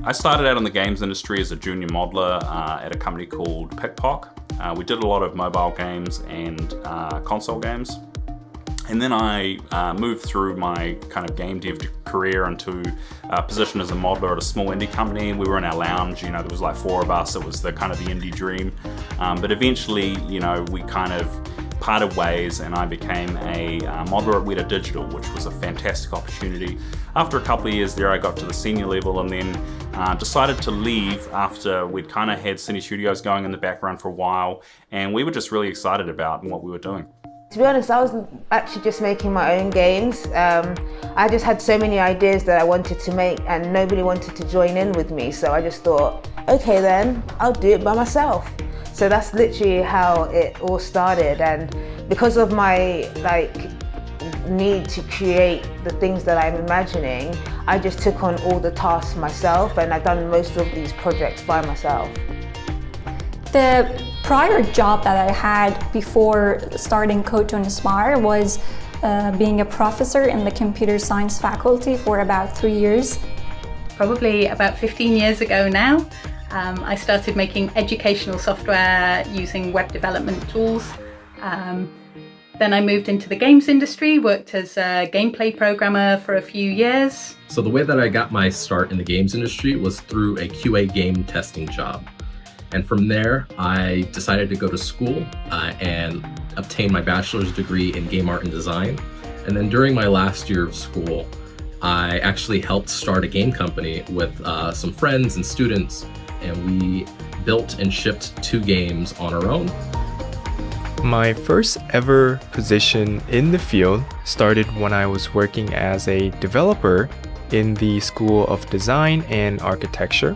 I started out in the games industry as a junior modeler at a company called Pickpock. We did a lot of mobile games and console games. And then I moved through my kind of game dev career into a position as a modeler at a small indie company. We were in our lounge, there was like 4 of us. It was the kind of the indie dream. But eventually, we kind of parted ways and I became a modeler at Weta Digital, which was a fantastic opportunity. After a couple of years there, I got to the senior level and then decided to leave after we'd kind of had Cine Studios going in the background for a while, and we were just really excited about what we were doing. To be honest, I was actually just making my own games. I just had so many ideas that I wanted to make and nobody wanted to join in with me, so I just thought, okay then, I'll do it by myself. So that's literally how it all started, and because of my need to create the things that I'm imagining, I just took on all the tasks myself, and I've done most of these projects by myself. The prior job that I had before starting Code to Inspire was being a professor in the computer science faculty for about 3 years. Probably about 15 years ago now, I started making educational software using web development tools. Then I moved into the games industry, worked as a gameplay programmer for a few years. So the way that I got my start in the games industry was through a QA game testing job. And from there, I decided to go to school and obtain my bachelor's degree in game art and design. And then during my last year of school, I actually helped start a game company with some friends and students, and we built and shipped 2 games on our own. My first ever position in the field started when I was working as a developer in the School of Design and Architecture.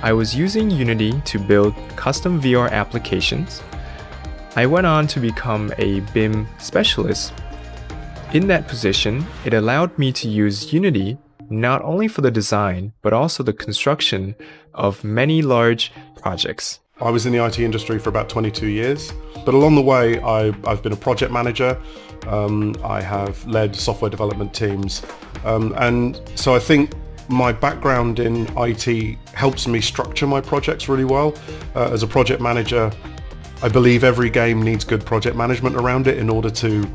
I was using Unity to build custom VR applications. I went on to become a BIM specialist. In that position, it allowed me to use Unity not only for the design, but also the construction of many large projects. I was in the IT industry for about 22 years, but along the way I've been a project manager. I have led software development teams, and so I think my background in IT helps me structure my projects really well. As a project manager, I believe every game needs good project management around it in order to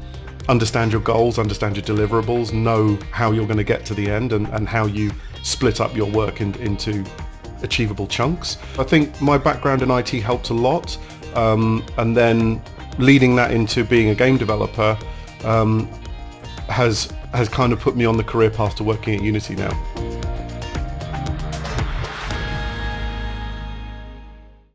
understand your goals, understand your deliverables, know how you're going to get to the end, and how you split up your work into achievable chunks. I think my background in IT helped a lot, and then leading that into being a game developer has kind of put me on the career path to working at Unity now.